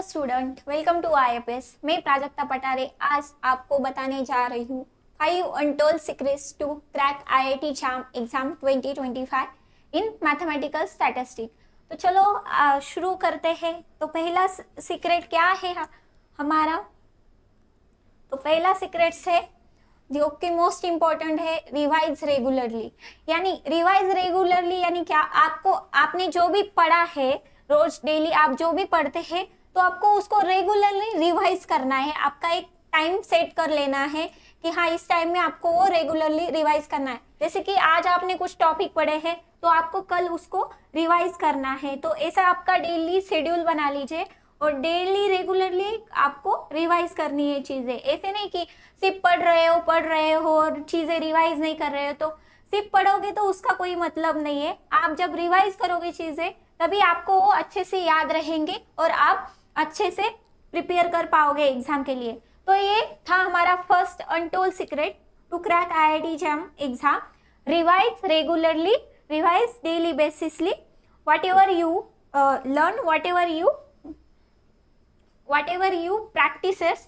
Student, welcome to IFS. मैं प्राजक्ता पटारे आज आपको बताने जा रही हूँ 5 untold secrets to crack IIT JAM exam 2025 in mathematical statistic. तो चलो शुरू करते हैं। तो पहला सीक्रेट क्या है हमारा? तो पहला सीक्रेट है जो कि मोस्ट इम्पॉर्टेंट है, रिवाइज रेगुलरली। यानी रिवाइज रेगुलरली यानी क्या? आपने जो भी पढ़ा है रोज डेली, आप जो भी पढ़ते हैं तो आपको उसको रेगुलरली रिवाइज करना है। आपका एक टाइम सेट कर लेना है कि हाँ, इस टाइम में आपको वो रेगुलरली रिवाइज करना है। जैसे कि आज आपने कुछ टॉपिक पढ़े हैं तो आपको कल उसको रिवाइज करना है। तो ऐसा आपका डेली शेड्यूल बना लीजिए और डेली रेगुलरली आपको रिवाइज करनी है चीजें। ऐसे नहीं कि सिर्फ पढ़ रहे हो और चीजें रिवाइज नहीं कर रहे हो। तो सिर्फ पढ़ोगे तो उसका कोई मतलब नहीं है। आप जब रिवाइज करोगे चीजें तभी आपको वो अच्छे से याद रहेंगे और आप अच्छे से प्रिपेयर कर पाओगे एग्जाम के लिए। तो ये था हमारा first untold secret to crack IIT JAM exam. Revise regularly, revise daily basically, whatever you learn, whatever you practices,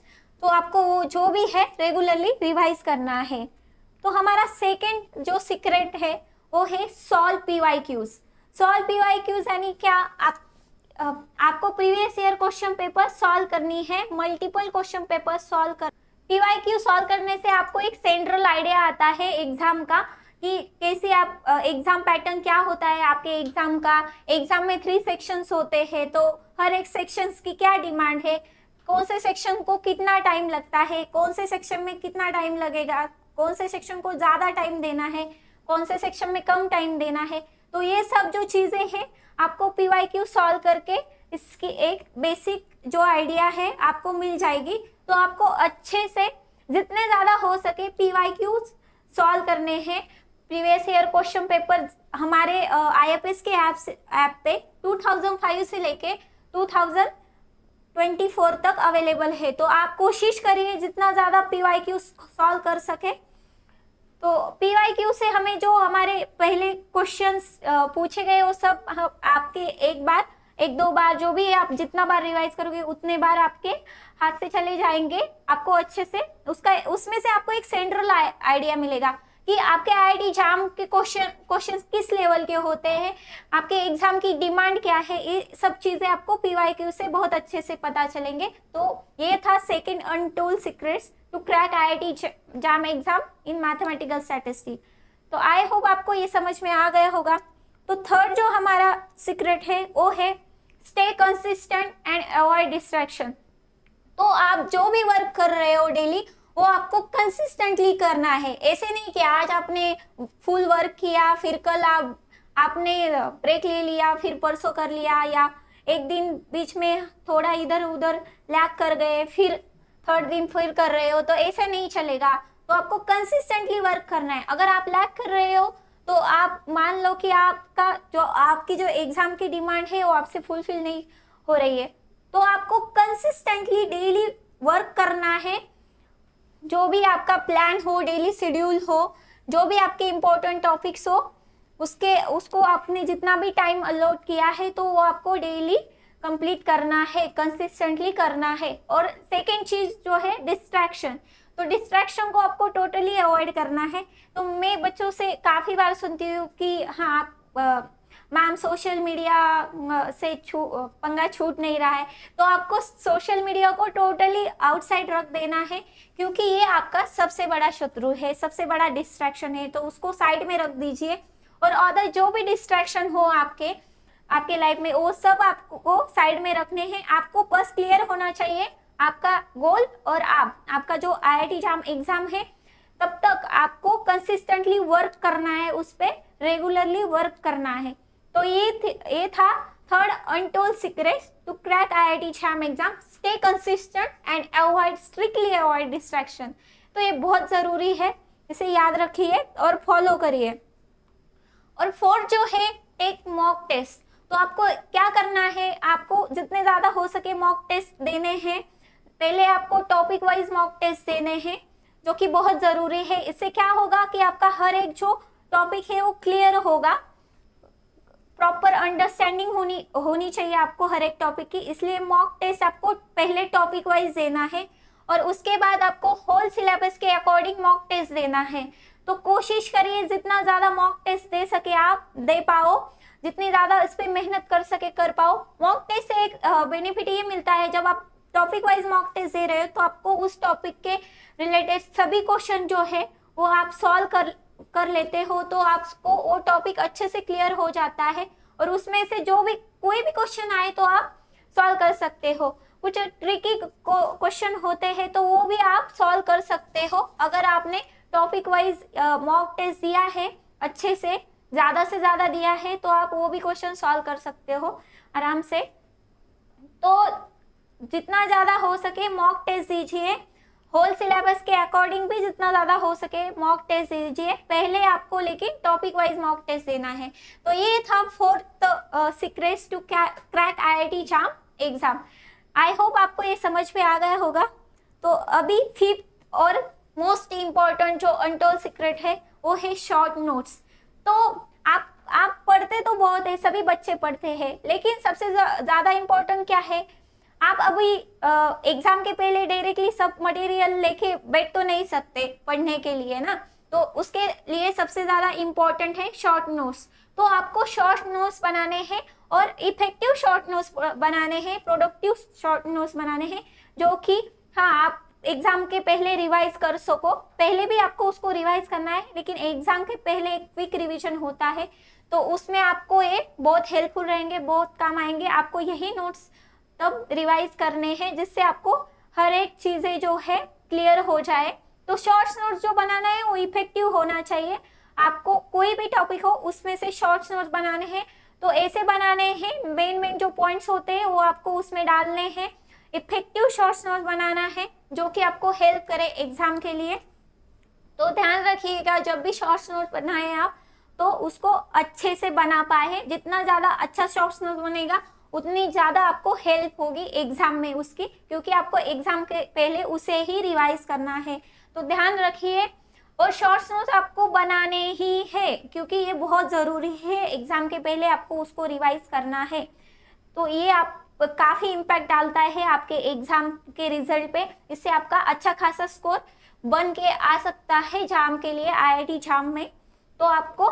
तो आपको वो जो भी है रेगुलरली रिवाइज करना है। तो हमारा सेकेंड जो सीक्रेट है वो है सॉल्व पीवाईक्यूज। सॉल्व पीवाईक्यूज यानी क्या? आपको previous year question paper solve करनी है, मल्टीपल क्वेश्चन पेपर सॉल्व कर। पीवाईक्यू सॉल्व करने से आपको एक सेंट्रल आइडिया आता है एग्जाम का कि कैसे आप एग्जाम पैटर्न क्या होता है आपके एग्जाम का। एग्जाम में 3 सेक्शंस होते हैं, तो हर एक सेक्शंस की क्या डिमांड है, कौन से सेक्शन को कितना टाइम लगता है, कौन से सेक्शन में कितना टाइम लगेगा, कौन से सेक्शन को ज्यादा टाइम देना है, कौन से सेक्शन में कम टाइम देना है। तो ये सब जो चीजें हैं आपको पीवाईक्यू सॉल्व करके इसकी एक बेसिक जो आइडिया है आपको मिल जाएगी। तो आपको अच्छे से जितने ज्यादा हो सके पीवाईक्यू सॉल्व करने हैं। प्रीवियस ईयर क्वेश्चन पेपर हमारे आईएफएस के ऐप पे 2005 से लेके 2024 तक अवेलेबल है। तो आप कोशिश करिए जितना ज्यादा पीवाईक्यू सॉल्व कर सके। तो पीवाईक्यू से हमें जो हमारे पहले क्वेश्चंस पूछे गए वो सब आपके एक दो बार जो भी आप जितना बार रिवाइज करोगे उतने बार आपके हाथ से चले जाएंगे। आपको अच्छे से उसमें से आपको एक सेंट्रल आइडिया मिलेगा कि आपके आईआईटी जाम के क्वेश्चन किस लेवल के होते हैं, आपके एग्जाम की डिमांड क्या है। ये सब चीजें आपको पीवाईक्यू से बहुत अच्छे से पता चलेंगे। तो ये था second untold secrets to crack IIT JAM exam in mathematical statistics. तो आई होप आपको ये समझ में आ गया होगा। तो थर्ड जो हमारा सीक्रेट है वो है stay consistent and avoid distraction. तो आप जो भी वर्क कर रहे हो डेली वो आपको कंसिस्टेंटली करना है। ऐसे नहीं कि आज आपने फुल वर्क किया फिर कल आपने ब्रेक ले लिया फिर परसों कर लिया, या एक दिन बीच में थोड़ा इधर उधर लैग कर गए फिर थर्ड दिन फिर कर रहे हो, तो ऐसा नहीं चलेगा। तो आपको कंसिस्टेंटली वर्क करना है। अगर आप लैग कर रहे हो तो आप मान लो कि आपकी जो एग्जाम की डिमांड है वो आपसे फुलफिल नहीं हो रही है। तो आपको कंसिस्टेंटली डेली वर्क करना है। जो भी आपका प्लान हो, डेली शेड्यूल हो, जो भी आपके इंपॉर्टेंट टॉपिक्स हो उसको आपने जितना भी टाइम अलॉट किया है तो वो आपको डेली कंप्लीट करना है, कंसिस्टेंटली करना है। और सेकेंड चीज जो है डिस्ट्रैक्शन, तो डिस्ट्रैक्शन को आपको टोटली अवॉइड करना है। तो मैं बच्चों से काफी बार सुनती हूँ कि हाँ मैम सोशल मीडिया से पंगा छूट नहीं रहा है। तो आपको सोशल मीडिया को टोटली आउटसाइड रख देना है, क्योंकि ये आपका सबसे बड़ा शत्रु है, सबसे बड़ा डिस्ट्रैक्शन है। तो उसको साइड में रख दीजिए और अदर जो भी डिस्ट्रैक्शन हो आपके लाइफ में वो सब आपको साइड में रखने हैं। आपको बस क्लियर होना चाहिए आपका गोल और आपका जो आईआईटी जाम एग्जाम है। तब तक आपको कंसिस्टेंटली वर्क करना है, उस पर रेगुलरली वर्क करना है। तो ये था third untold secrets to crack IIT JAM exam. Stay consistent and strictly avoid distraction. तो ये बहुत जरूरी है, इसे याद रखिए और फॉलो करिए। और फोर्थ जो है टेक मॉक टेस्ट। तो आपको क्या करना है, आपको जितने ज्यादा हो सके मॉक टेस्ट देने हैं। पहले आपको टॉपिक वाइज मॉक टेस्ट देने हैं जो कि बहुत जरूरी है। इससे क्या होगा कि आपका हर एक जो टॉपिक है वो क्लियर होगा। प्रॉपर अंडरस्टैंडिंग होनी चाहिए आपको हर एक टॉपिक की, इसलिए मॉक टेस्ट आपको पहले टॉपिक वाइज देना है और उसके बाद आपको होल सिलेबस के अकॉर्डिंग मॉक टेस्ट देना है। तो कोशिश करिए जितना ज़्यादा मॉक टेस्ट दे सके आप दे पाओ, जितनी ज़्यादा इस पर मेहनत कर सके कर पाओ। मॉक टेस्ट से एक बेनिफिट ये मिलता है, जब आप टॉपिक वाइज मॉक टेस्ट दे रहे हो तो आपको उस टॉपिक के रिलेटेड सभी क्वेश्चन जो है वो आप सॉल्व कर लेते हो, तो आपको वो टॉपिक अच्छे से क्लियर हो जाता है और उसमें से जो भी कोई भी क्वेश्चन आए तो आप सॉल्व कर सकते हो। कुछ ट्रिकी क्वेश्चन होते हैं तो वो भी आप सॉल्व कर सकते हो अगर आपने टॉपिक वाइज मॉक टेस्ट दिया है, अच्छे से ज़्यादा दिया है, तो आप वो भी क्वेश्चन सॉल्व कर सकते हो आराम से। तो जितना ज़्यादा हो सके मॉक टेस्ट दीजिए, होल सिलेबस के अकॉर्डिंग भी जितना ज़्यादा हो सके मॉक टेस्ट दीजिए पहले आपको, लेकिन टॉपिक वाइज मॉक टेस्ट देना है। तो ये था 4th secrets to crack IIT JAM exam. I hope आपको ये समझ में आ गया होगा। तो अभी 5th और मोस्ट इम्पॉर्टेंट जो अनटोल्ड सीक्रेट है वो है शॉर्ट नोट्स। तो आप पढ़ते तो बहुत है, सभी बच्चे पढ़ते हैं, लेकिन सबसे ज़्यादा इम्पोर्टेंट क्या है, आप अभी एग्जाम के पहले डायरेक्टली सब मटेरियल लेके बैठ तो नहीं सकते पढ़ने के लिए ना, तो उसके लिए सबसे ज़्यादा इम्पोर्टेंट है शॉर्ट नोट्स। तो आपको शॉर्ट नोट्स बनाने हैं और इफेक्टिव शॉर्ट नोट्स बनाने हैं, प्रोडक्टिव शॉर्ट नोट्स बनाने हैं, जो कि हाँ आप एग्जाम के पहले रिवाइज कर सको। पहले भी आपको उसको रिवाइज करना है, लेकिन एग्जाम के पहले एक क्विक रिवीजन होता है, तो उसमें आपको ये बहुत हेल्पफुल रहेंगे, बहुत काम आएंगे। आपको यही नोट्स तब रिवाइज करने हैं जिससे आपको हर एक चीज़ें जो है क्लियर हो जाए। तो शॉर्ट्स नोट्स जो बनाना है वो इफेक्टिव होना चाहिए। आपको कोई भी टॉपिक हो उसमें से शॉर्ट्स नोट्स बनाने हैं, तो ऐसे बनाने हैं, मेन जो पॉइंट्स होते हैं वो आपको उसमें डालने हैं। इफेक्टिव शॉर्ट्स नोट्स बनाना है जो कि आपको हेल्प करे एग्जाम के लिए। तो ध्यान रखिएगा जब भी शॉर्ट्स नोट्स बनाएं आप तो उसको अच्छे से बना पाए। जितना ज़्यादा अच्छा शॉर्ट्स नोट्स बनेगा उतनी ज़्यादा आपको हेल्प होगी एग्जाम में उसकी, क्योंकि आपको एग्जाम के पहले उसे ही रिवाइज करना है। तो ध्यान रखिए, और शॉर्ट्स नोट्स आपको बनाने ही है क्योंकि ये बहुत ज़रूरी है, एग्जाम के पहले आपको उसको रिवाइज करना है। तो ये आप काफ़ी इम्पैक्ट डालता है आपके एग्जाम के रिजल्ट पे, इससे आपका अच्छा खासा स्कोर बन के आ सकता है जाम के लिए, IIT जाम में। तो आपको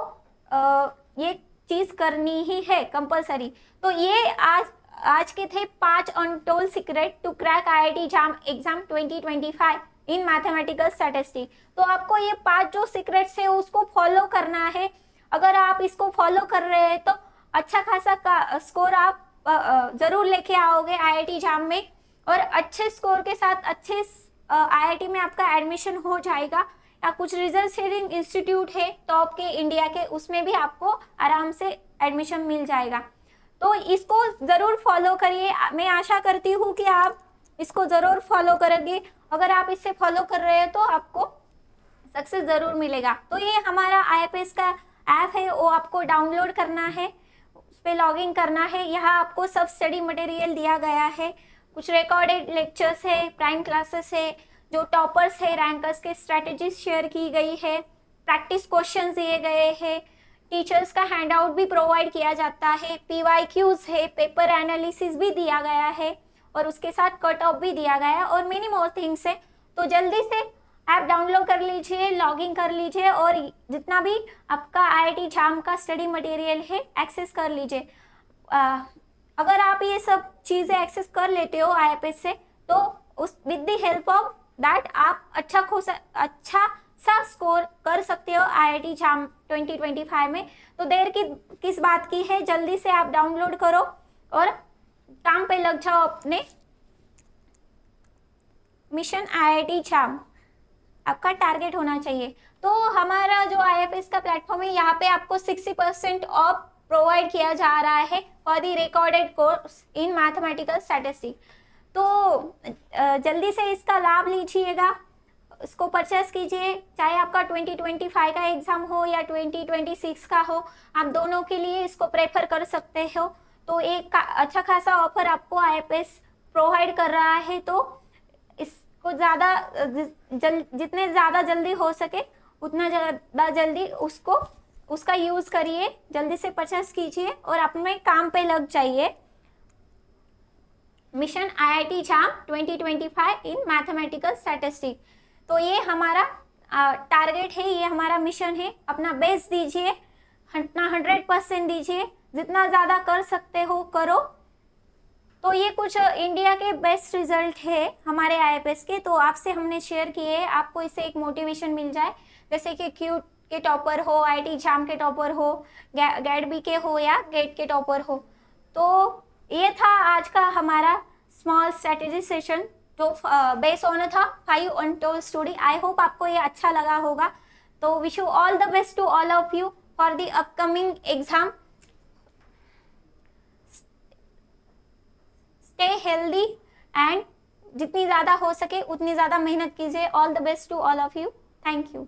ये चीज़ करनी ही है कंपलसरी। तो ये आज के थे 5 untold secret to crack IIT JAM exam 2025 in mathematical statistics. तो आपको ये 5 जो सीक्रेट्स है उसको फॉलो करना है। अगर आप इसको फॉलो कर रहे हैं तो अच्छा खासा स्कोर आप ज़रूर लेके आओगे IIT जाम में, और अच्छे स्कोर के साथ अच्छे IIT में आपका एडमिशन हो जाएगा। या कुछ रिजल्ट शेयरिंग इंस्टीट्यूट है टॉप के इंडिया के, उसमें भी आपको आराम से एडमिशन मिल जाएगा। तो इसको ज़रूर फॉलो करिए। मैं आशा करती हूँ कि आप इसको ज़रूर फॉलो करेंगे। अगर आप इसे फॉलो कर रहे हैं तो आपको सक्सेस ज़रूर मिलेगा। तो ये हमारा IFS का ऐप है, वो आपको डाउनलोड करना है, उस पर लॉगिन करना है। यहाँ आपको सब स्टडी मटेरियल दिया गया है, कुछ रिकॉर्डेड लेक्चर्स है, प्राइम क्लासेस है, जो टॉपर्स है रैंकर्स के स्ट्रैटेजीज शेयर की गई है, प्रैक्टिस क्वेश्चन दिए गए हैं, टीचर्स का हैंडआउट भी प्रोवाइड किया जाता है, PYQs है, पेपर एनालिसिस भी दिया गया है, और उसके साथ कट ऑफ भी दिया गया है, और मेनी मोर थिंग्स है। तो जल्दी से ऐप डाउनलोड कर लीजिए, लॉगिन कर लीजिए, और जितना भी आपका IIT जाम का स्टडी मटेरियल है एक्सेस कर लीजिए। अगर आप ये सब चीज़ें एक्सेस कर लेते हो IFS से, तो उस with the help of that आप अच्छा सा स्कोर कर सकते हो IIT जाम 2025 में। तो देर किस बात की है, जल्दी से आप डाउनलोड करो और काम पे लग जाओ अपने। मिशन IIT जाम आपका टारगेट होना चाहिए। तो हमारा जो IFS का प्लेटफॉर्म है, यहाँ पे आपको 60% ऑफ प्रोवाइड किया जा रहा है for the recorded course in mathematical statistics. तो जल्दी से इसका लाभ लीजिएगा, इसको परचेस कीजिए, चाहे आपका 2025 का एग्ज़ाम हो या 2026 का हो, आप दोनों के लिए इसको प्रेफर कर सकते हो। तो एक अच्छा खासा ऑफर आपको IFS प्रोवाइड कर रहा है, तो इसको जितने ज़्यादा जल्दी हो सके उतना ज़्यादा जल्दी उसको उसका यूज करिए, जल्दी से परचेस कीजिए और अपने काम पे लग जाइए। Mission IIT JAM 2025 in mathematical statistics. तो ये हमारा टारगेट है, ये हमारा मिशन है। अपना बेस्ट दीजिए, अपना 100% दीजिए, जितना ज़्यादा कर सकते हो करो। तो ये कुछ इंडिया के बेस्ट रिजल्ट है हमारे IFS के, तो आपसे हमने शेयर किए। आपको इससे एक मोटिवेशन मिल जाए, जैसे कि क्यूट के टॉपर हो, IIT JAM के टॉपर हो, गैडबी के हो या गेट के टॉपर हो। तो ये था आज का हमारा स्मॉल स्ट्रेटेजी सेशन जो बेस ऑन था 5 अनटोल्ड स्टोरी। आई होप आपको ये अच्छा लगा होगा। तो wish you all the best to all of you for the upcoming exam. Stay healthy and जितनी ज़्यादा हो सके उतनी ज़्यादा मेहनत कीजिए। All the best to all of you. Thank you.